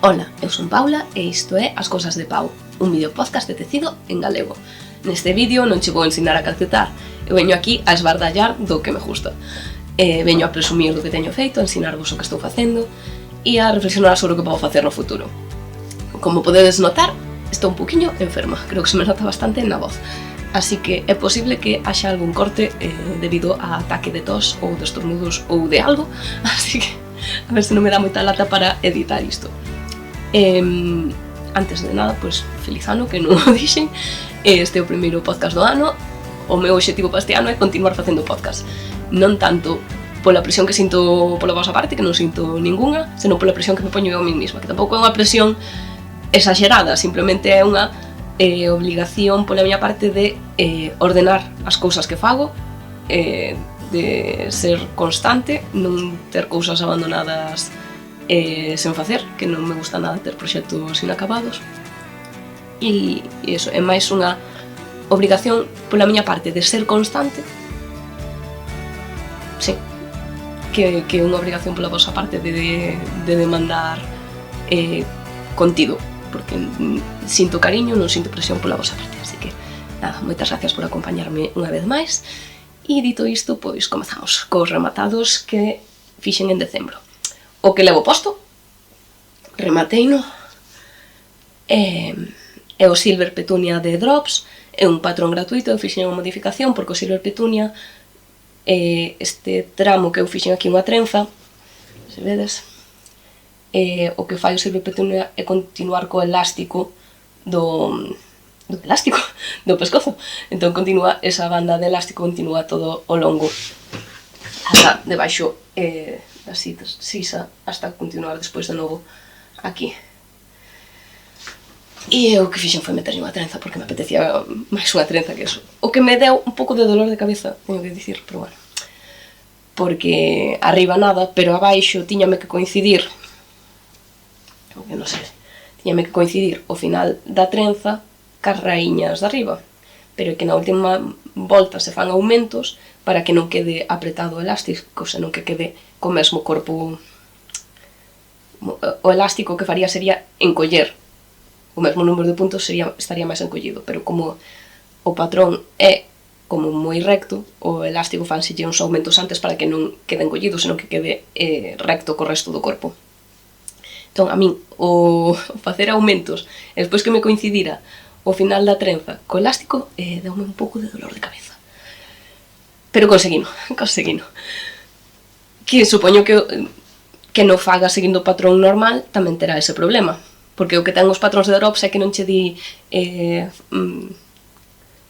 Ola, eu son Paula e isto é As Cousas de Pau, un videopodcast de tecido en galego. Neste vídeo non che vou ensinar a calcetar, eu veño aquí a esbardallar do que me gusta. Veño a presumir do que teño feito, a ensinarvos o que estou facendo e a reflexionar sobre o que podo facer no futuro. Como podedes notar, estou un poquinho enferma, creo que se me nota bastante na voz. Así que é posible que haxa algún corte debido a ataque de tos ou de estornudos ou de algo, así que a ver se non me dá moita lata para editar isto. Antes de nada, pois, feliz ano, que non o dixen. Este é o primeiro podcast do ano. O meu obxectivo para este ano é continuar facendo podcast. Non tanto pola presión que sinto pola vosa parte, que non sinto ninguna, senón pola presión que me poño eu a mí mesma, que tampouco é unha presión exagerada, simplemente é unha obligación pola miña parte de ordenar as cousas que fago, de ser constante, non ter cousas abandonadas sen facer, que non me gusta nada ter proxectos inacabados. E iso, é máis unha obrigación pola miña parte de ser constante, sí, que unha obrigación pola vosa parte de demandar contido, porque sinto cariño, non sinto presión pola vosa parte, así que nada, moitas gracias por acompañarme unha vez máis. E dito isto, pois comezamos cos rematados que fixen en decembro. O que levo posto, remateino, é o Silver Petunia de Drops, é un patrón gratuito, eu fixen unha modificación porque o Silver Petunia, este tramo que eu fixen aquí unha trenza, se vedes, o que fai o Silver Petunia é continuar co elástico do pescozo, entón continúa esa banda de elástico, continúa todo o longo ata debaixo da sisa hasta continuar despois de novo aquí. E o que fixen foi meterlle unha trenza porque me apetecía máis unha trenza que eso. O que me deu un pouco de dolor de cabeza, teño que dicir, pero bueno, porque arriba nada, pero abaixo tiñame que coincidir, que non sei, tiñame que coincidir o final da trenza cas raíñas de arriba, pero que na última volta se fan aumentos para que non quede apretado o elástico, senón que quede co mesmo corpo. O elástico que faría sería encoller, o mesmo número de puntos estaría máis encollido, pero como o patrón é como moi recto, o elástico fanselle uns aumentos antes para que non quede encollido, senón que quede recto co resto do corpo. Entón, a min, o facer aumentos, e despois que me coincidira o final da trenza co elástico, deume un pouco de dolor de cabeza. Pero conseguino. Que supoño que non faga seguindo o patrón normal tamén terá ese problema, porque o que ten os patróns de Drops é que non che di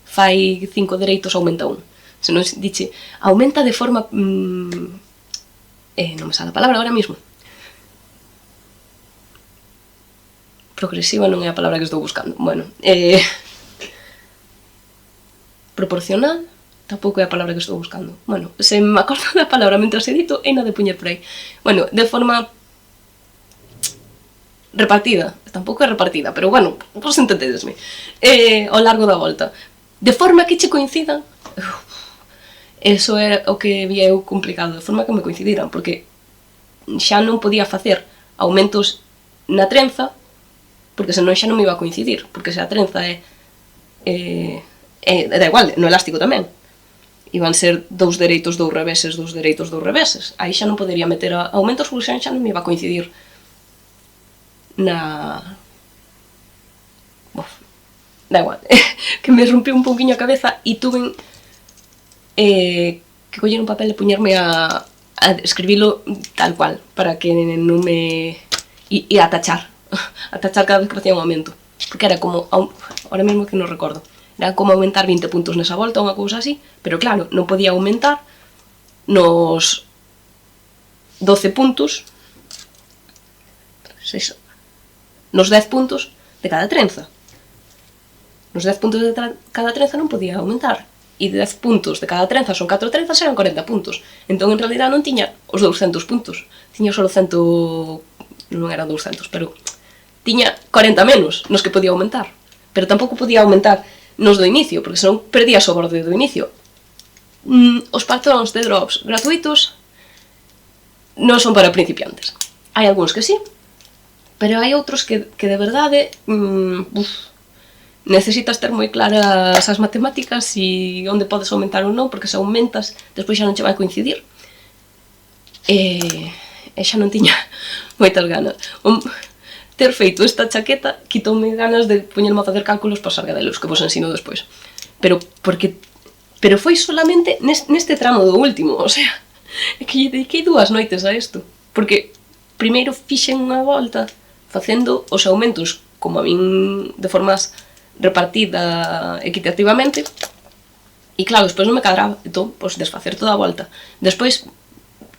fai 5 dereitos, aumenta 1, senón diche aumenta de forma non me sale a palabra ahora mismo, progresiva non é a palabra que estou buscando, bueno, proporcional tampouco é a palabra que estou buscando. Bueno, se me acordo da palabra mentras edito, é na de puñer por aí. Bueno, de forma repartida, tampouco é repartida, pero bueno, vos entendedesme, ao largo da volta. De forma que che coincidan, eso é o que vía eu complicado, de forma que me coincidiran, porque xa non podía facer aumentos na trenza, porque senón xa non me iba a coincidir, porque se a trenza da igual, no elástico tamén. Iban ser 2 dereitos, 2 reveses, 2 dereitos, 2 reveses. Aí xa non podería meter aumentos porque xa non me iba a coincidir na... Da igual, que me rompiu un pouquiño a cabeza e tuve que coller un papel e poñerme a escribilo tal cual, para que non me... e a tachar cada vez que facía un aumento, porque era como, ahora mesmo que non recordo, era como aumentar 20 puntos nesa volta, unha cousa así, pero claro, non podía aumentar nos 12 puntos, nos 10 puntos de cada trenza. Nos 10 puntos de cada trenza non podía aumentar, e 10 puntos de cada trenza son 4 trenzas, eran 40 puntos. Entón, en realidad, non tiña os 200 puntos, tiña só 100, non eran 200, pero tiña 40 menos nos que podía aumentar, pero tampouco podía aumentar nos do inicio, porque senón perdías o borde do inicio. Os patróns de Drops gratuitos non son para principiantes. Hai algúns que sí, Pero hai outros que de verdade necesitas ter moi claras as matemáticas e onde podes aumentar ou non, porque se aumentas, despois xa non che vai coincidir. E xa non tiña moitas ganas. Ter feito esta chaqueta quitoume ganas de poñerme a facer cálculos para Sargadelos, que vos ensino despois. Pero foi solamente neste tramo do último, o sea, é que lle dediquei 2 noites a isto, porque primeiro fixen unha volta facendo os aumentos como a min de formas repartida equitativamente, e claro, despois non me cadraba, entón, pois desfacer toda a volta. Despois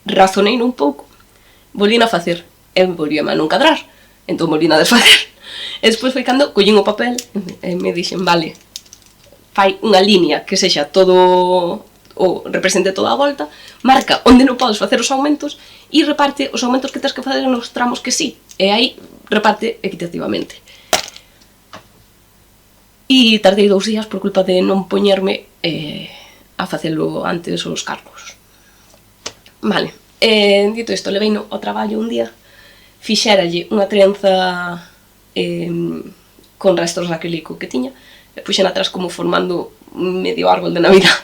razonei un pouco, volvín a facer, e volvíame a non cadrar, entón volvín a desfacer. E despois foi cando collín o papel e me dixen, vale, fai unha línea que sexa todo o represente toda a volta, marca onde non podes facer os aumentos e reparte os aumentos que tens que facer nos tramos que sí, e aí reparte equitativamente. E tardei 2 días por culpa de non poñerme a facelo antes os cálculos. Vale, dito isto, leveino ao traballo un día, fixéralle unha trenza con restos de acrílico que tiña, e puxen atrás como formando medio árbol de Navidad.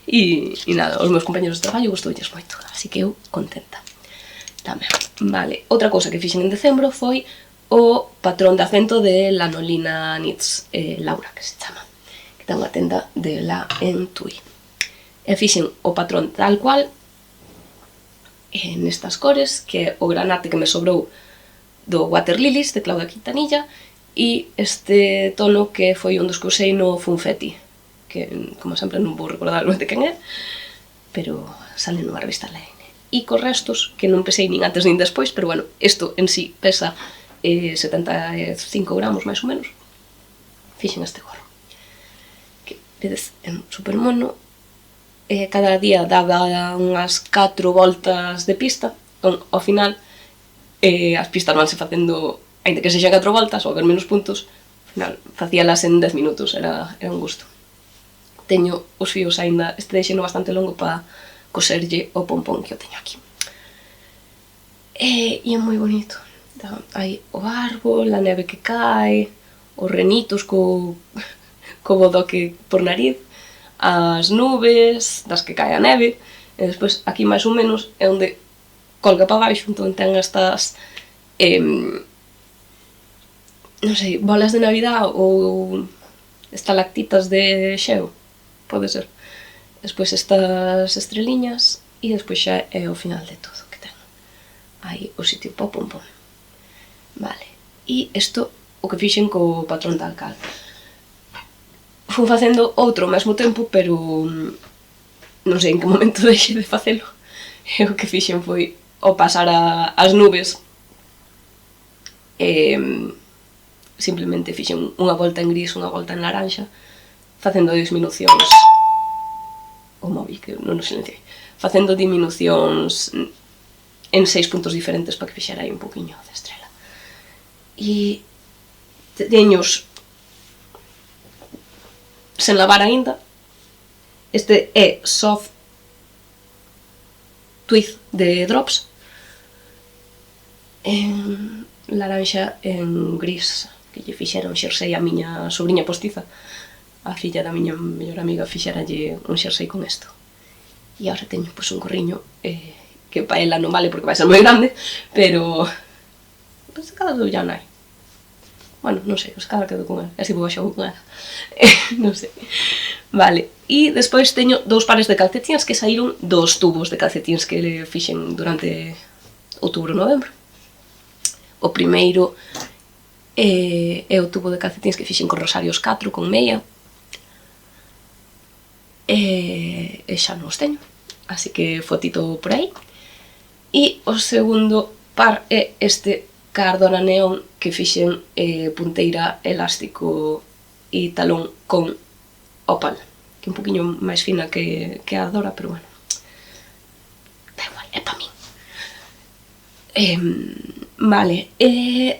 E nada, os meus compañeros de traballo gostoulles moito, así que eu contenta tamén. Vale, outra cousa que fixen en decembro foi o patrón de acento de Lanolina Knits, Laura, que se chama, que ten unha tenda de la en Tui. E fixen o patrón tal cual, nestas cores, que é o granate que me sobrou do Water Lilies, de Claudia Quintanilla, e este tono que foi un dos que usei no Funfetti, que, como sempre, non vou recordar de quen é, pero sale nunha revista Line. E cos restos, que non pesei nin antes nin despois, pero bueno, isto en sí pesa 75 gramos, máis ou menos, fixen este gorro. Que vedes, é super mono, cada día daba unhas 4 voltas de pista, ao final as pistas vanse facendo, ainda que sexan 4 voltas ou haber menos puntos, ao final facíalas en 10 minutos, era un gusto. Teño os fíos aínda, este deixeno bastante longo para coserlle o pompón que eu teño aquí. E é moi bonito. Hai o árbol, a neve que cae, os renitos co bodoque por nariz, as nubes das que cae a neve, e despois aquí máis ou menos é onde colga para baixo, entón ten estas non sei, bolas de Navidad ou estalactitas de xeo, pode ser. Despois estas estreliñas e despois xa é o final de todo que ten. Aí o sitio para o pompón. Vale, e isto o que fixen co patrón tal cal. Fui facendo outro ao mesmo tempo, pero non sei en que momento deixei de facelo. E o que fixen foi ao pasar as nubes, simplemente fixen unha volta en gris, unha volta en laranxa, facendo disminucións, o móvil que non o silenciei, facendo diminucións en 6 puntos diferentes para que fixera aí un poquinho de estrela. E teños sen lavar aínda. Este é Soft Twist de Drops, en laranxa, en gris, que lle fixera un xersei a miña sobrinha postiza, a filla da miña mellor amiga, fixeralle un xersei con isto. E agora teño pois un gorriño que para ela non vale porque vai ser moi grande, pero pois cada do ya nai. Bueno, non sei, cada quedo con ela, así vou a xogo con ela. Non sei. Vale, e despois teño 2 pares de calcetins que saíron dos tubos de calcetins que fixen durante outubro-novembro. O primeiro é o tubo de calcetins que fixen con Rosarios 4, con meia, e xa non os teño, así que fotito por aí. E o segundo par é este Cardona Neón que fixen punteira, elástico e talón con opal, que é un poquinho máis fina que a Dora, pero bueno, da igual, é pa min. Vale,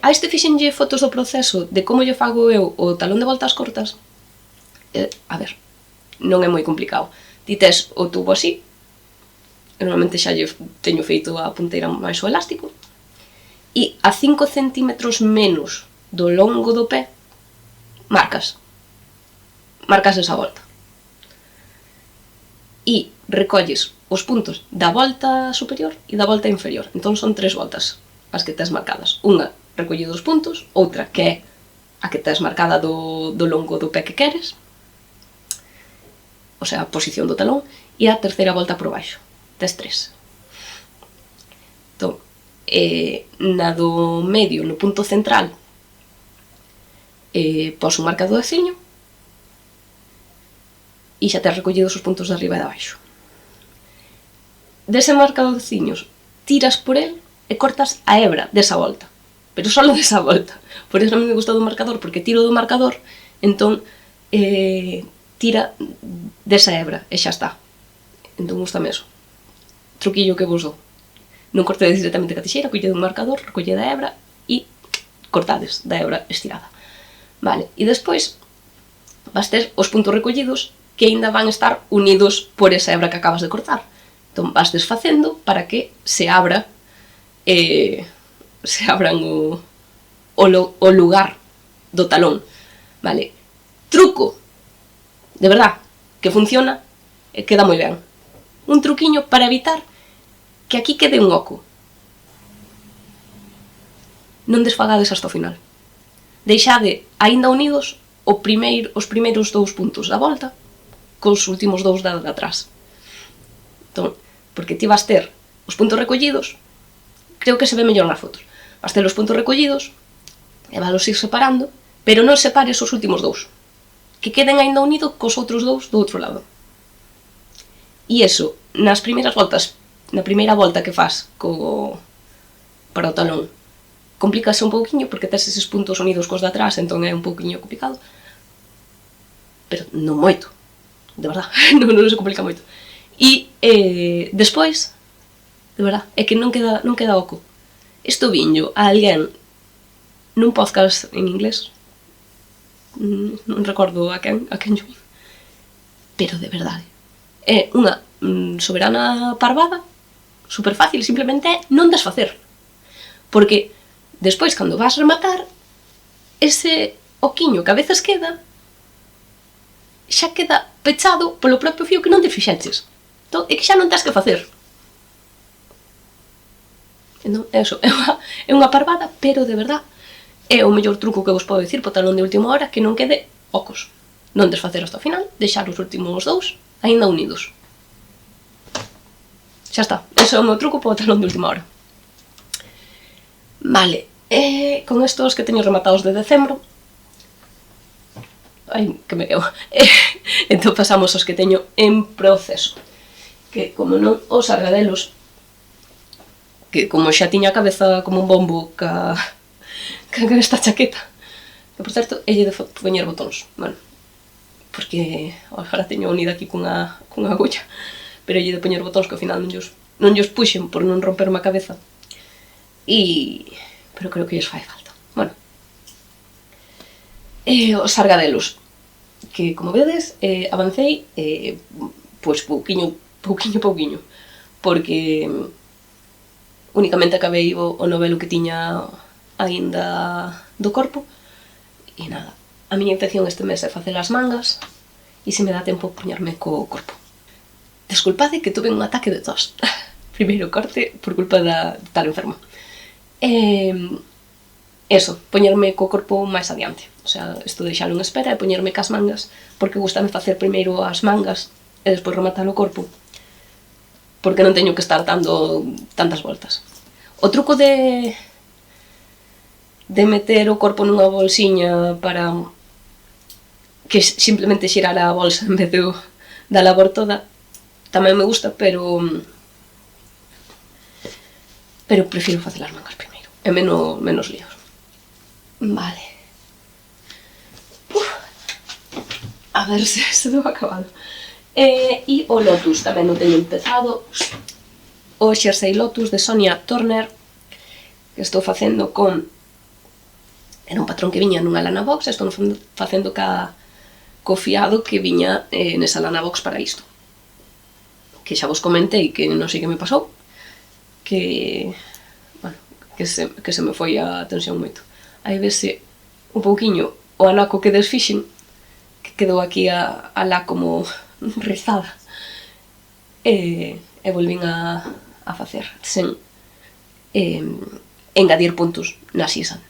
a este fixenlle fotos do proceso de como lle fago eu o talón de voltas cortas. A ver, non é moi complicado. Ti tes o tubo así, normalmente xa lle teño feito a punteira máis o elástico, e a 5 centímetros menos do longo do pé marcas esa volta e recolles os puntos da volta superior e da volta inferior. Entón son 3 voltas as que tes marcadas. Unha recollida os puntos, outra que é a que tes marcada do longo do pé que queres, o sea, a posición do talón, e a terceira volta por baixo. Tes 3. Entón, na do medio, no punto central, pos un marcadorciño e xa tes recollidos os puntos de arriba e de abaixo. Dese marcadorciños, tiras por el e cortas a hebra desa volta, pero só desa volta. Por iso a mí me gusta do marcador, porque tiro do marcador, entón tira desa hebra e xa está. Entón gustame eso. Truquillo que vos dou. Non cortedes directamente ca tixeira, collede un marcador, recollede a hebra e cortades da hebra estirada. Vale, e despois vas ter os puntos recollidos que aínda van estar unidos por esa hebra que acabas de cortar. Entón vas desfacendo para que se abran o lugar do talón. Vale, truco, de verdad, que funciona e queda moi ben. Un truquiño para evitar que aquí quede un oco. Non desfagades hasta o final. Deixade aínda unidos os primeiros 2 puntos da volta cos últimos 2 da de atrás. Entón, porque ti vas ter os puntos recollidos, creo que se ve mellor nas fotos, vas ter os puntos recollidos e valos ir separando, pero non separes os últimos 2, que queden aínda unidos cos outros 2 do outro lado. E iso, nas primeiras voltas, na primeira volta que fas para o talón, complícase un pouquiño porque tes eses puntos unidos cos de atrás, entón é un pouquiño complicado, pero non moito, de verdad, non se complica moito. E despois, de verdad, é que non queda oco. Isto viño a alguén nun podcast en inglés, non recordo a quen yo vi, pero de verdade, é unha soberana parvada, super fácil, simplemente é non desfacer. Porque despois, cando vas rematar, ese oquiño que a veces queda, xa queda pechado polo propio fío que non te fixeches. Entón, é que xa non tens que facer. Entón, eso, é unha parvada, pero de verdad, é o mellor truco que vos podo dicir po talón de última hora, que non quede ocos. Non desfacer hasta o final, deixar os últimos 2 aínda unidos. Xa está, ese é o meu truco po talón de última hora. Vale, con estos que teño rematados de decembro, que me quedo. Entón pasamos aos que teño en proceso, que como non os argadelos, que como xa tiña a cabeza como un bombo ca esta chaqueta, que por certo, elle de poñer botóns, bueno, porque agora teño unida aquí cunha agulla, pero elle de poñer botóns que ao final non llos puxen por non romperme a cabeza, pero creo que lles fai falta. Bueno, os sargadelos, que como vedes avancei pois pouquiño, porque únicamente acabei o novelo que tiña aínda do corpo e nada, a miña intención este mes é facer as mangas e se me dá tempo poñerme co corpo. Desculpade que tuve un ataque de tos. Primeiro corte por culpa de estar enferma. Eso, poñerme co corpo máis adiante. O sea, isto deixalo en espera e poñerme cas mangas, porque gustame facer primeiro as mangas e despois rematar o corpo, porque non teño que estar dando tantas voltas. O truco de meter o corpo nunha bolsiña para que simplemente xirara a bolsa en vez de da labor toda, tamén me gusta, pero prefiro facer as mangas primeiro, é menos líos. Vale. A ver se deu acabado. E o Lotus tamén non teño empezado. O xersei Lotus de Sonia Turner, que estou facendo con... Era un patrón que viña nunha lana box, estou facendo co fiado que viña nesa lana box para isto. Que xa vos comentei que non sei que me pasou, que que se me foi a tensión moito. Aí vese un pouquiño o anaco que desfixen, que quedou aquí a la como rizada, e volvín a facer sen engadir puntos na sisa.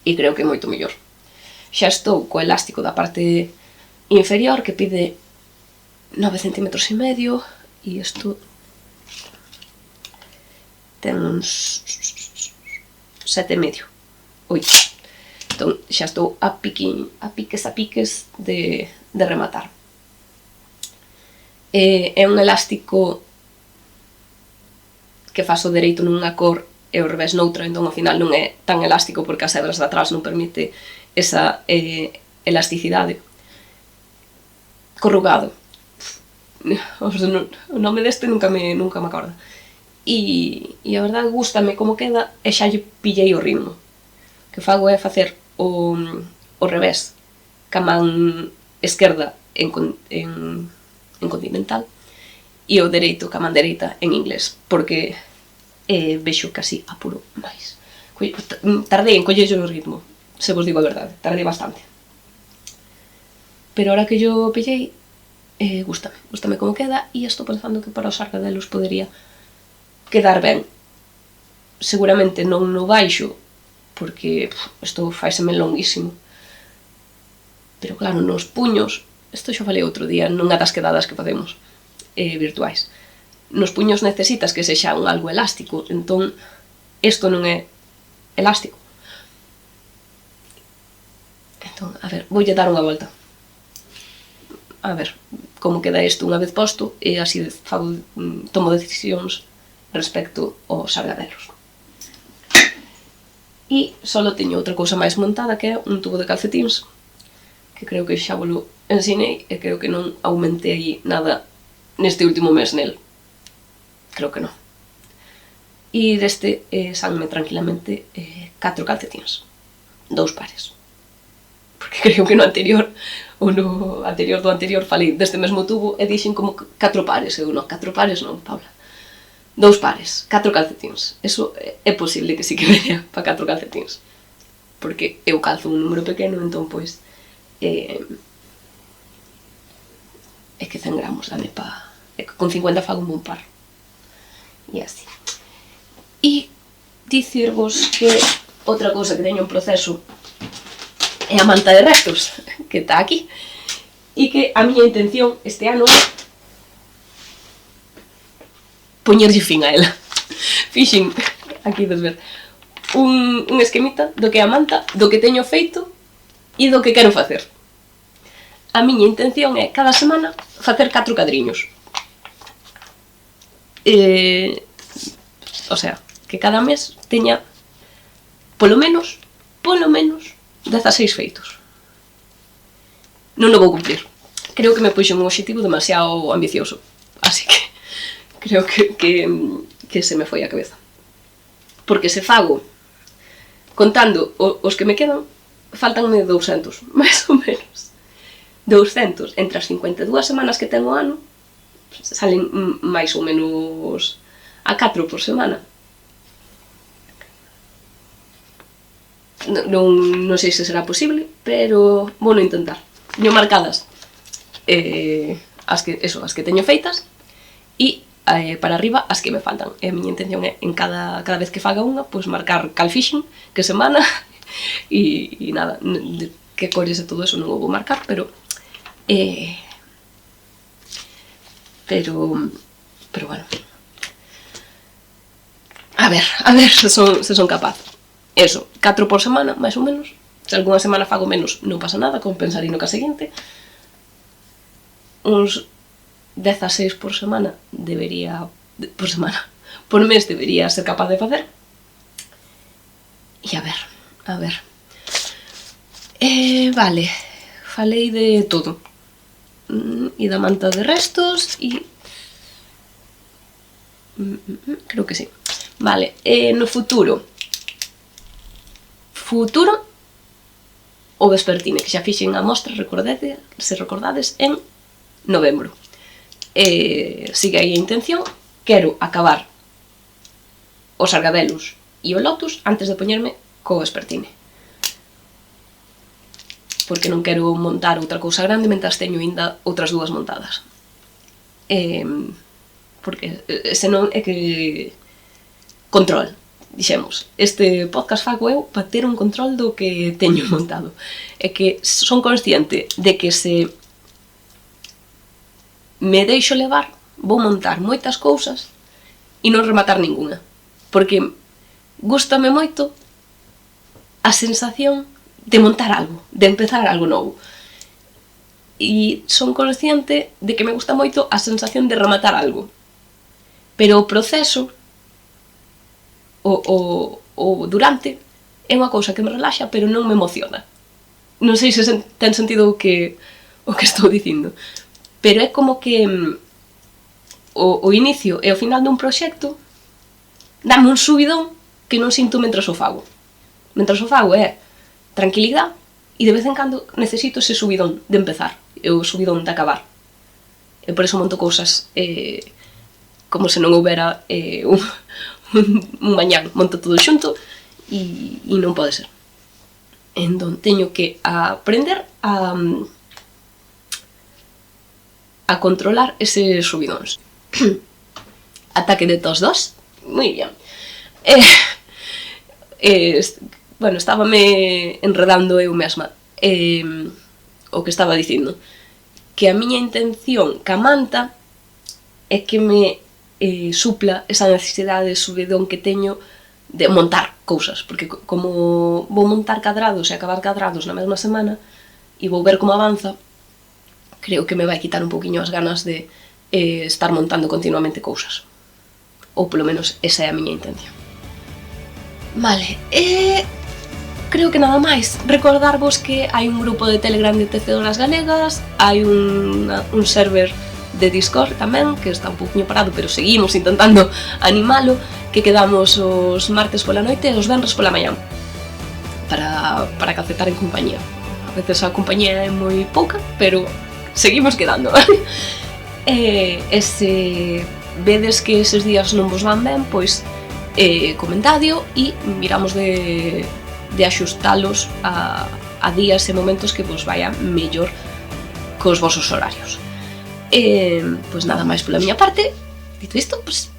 E creo que é moito mellor. Xa estou co elástico da parte inferior, que pide 9 centímetros e medio, e isto ten uns 7 e medio, 8. Entón xa estou a piques de rematar. É un elástico que faço dereito nunha cor e o revés noutra, entón ao final non é tan elástico porque as hebras de atrás non permite esa elasticidade. Corrugado. O nome deste nunca me acorda. E a verdade gústame como queda e xa lle pillei o ritmo. O que fago é facer o revés ca man esquerda en continental e o dereito ca man dereita en inglés, porque vexo que así apuro máis. Tardei en collerlle o ritmo, se vos digo a verdade, tardei bastante. Pero ahora que yo pillei, gústame como queda, e estou pensando que para os argadelos podería quedar ben. Seguramente non no baixo, porque isto faiseme longuísimo. Pero claro, nos puños, isto xa falei outro día nunha das quedadas que facemos virtuais. Nos puños necesitas que sexa un algo elástico, entón isto non é elástico. Entón, a ver, voulle dar unha volta. A ver como queda isto unha vez posto, e así tomo decisións respecto aos argadelos. E só teño outra cousa máis montada, que é un tubo de calcetíns, que creo que xa volo ensinei, e creo que non aumentei nada neste último mes nel. Creo que non. E deste sanme tranquilamente 4 calcetíns. 2 pares. Porque creo que no anterior, ou no anterior do anterior, falei deste mesmo tubo e dixen como 4 pares. Eu non, 4 pares non, Paula. 2 pares, 4 calcetíns. Eso é posible que sí que veña para 4 calcetíns. Porque eu calzo un número pequeno, entón, pois, é que 100 gramos dame pa... Con 50 fago un par. E así. E dicirvos que outra cousa que teño en proceso é a manta de restos, que está aquí. E que a miña intención este ano é poñerlle fin a ela. Fixen, aquí ves ver, un esquemita do que é a manta, do que teño feito e do que quero facer. A miña intención é, cada semana, facer 4 cadriños. O sea, que cada mes teña polo menos 16 feitos. Non o vou cumplir. Creo que me puxen un obxectivo demasiado ambicioso, así que creo que se me foi a cabeza. Porque se fago contando os que me quedan, faltanme 200, máis ou menos. 200 entre as 52 semanas que ten o ano, salen máis ou menos a 4 por semana. Non sei se será posible, pero vou non intentar. Teño marcadas as que teño feitas e para arriba as que me faltan. E a miña intención é, en cada vez que faga unha, pois marcar cal fixen, que semana, e nada, que cores e todo eso non o vou marcar, pero bueno, a ver se son capaz. Eso, 4 por semana, máis ou menos. Se algunha semana fago menos, non pasa nada, compensarei no ca seguinte. Uns 16 por semana debería... Por mes debería ser capaz de facer. E a ver. Vale, falei de todo. E da manta de restos e... creo que sí. Vale, no futuro o vespertine, que xa fixen a mostra, se recordades, en novembro. Sigue aí a intención, quero acabar os argadelos e o Lotus antes de poñerme co Vespertine. Porque non quero montar outra cousa grande mentras teño ainda outras dúas montadas. Porque senón é que... Control, dixemos. Este podcast fago eu para ter un control do que teño montado. É que son consciente de que se me deixo levar, vou montar moitas cousas e non rematar ninguna. Porque gústame moito a sensación de montar algo, de empezar algo novo. E son consciente de que me gusta moito a sensación de rematar algo. Pero o proceso, o durante, é unha cousa que me relaxa, pero non me emociona. Non sei se ten sentido o que estou dicindo. Pero é como que o inicio e o final dun proxecto dame un subidón que non sinto mentras o fago. Mentras o fago é tranquilidade e de vez en cando necesito ese subidón de empezar, e o subidón de acabar. E por eso monto cousas como se non houbera un mañán, monto todo xunto e non pode ser. Entón teño que aprender a controlar eses subidóns. Ataque de tos 2, moi bien. Bueno, estábame enredando eu mesma o que estaba dicindo, que a miña intención ca manta é que me supla esa necesidade de subidón que teño de montar cousas, porque como vou montar cadrados e acabar cadrados na mesma semana e vou ver como avanza, creo que me vai quitar un poquinho as ganas de estar montando continuamente cousas, ou polo menos esa é a miña intención. Vale, creo que nada máis. Recordarvos que hai un grupo de Telegram de tecedoras galegas, hai un server de Discord tamén, que está un poquinho parado, pero seguimos intentando animalo, que quedamos os martes pola noite e os venres pola mañán para cacetar en compañía. A veces a compañía é moi pouca, pero seguimos quedando. E se vedes que eses días non vos van ben, pois comentadio e miramos de axustalos a días e momentos que vos vaya mellor cos vosos horarios. Pois nada máis pola miña parte. Dito isto, pois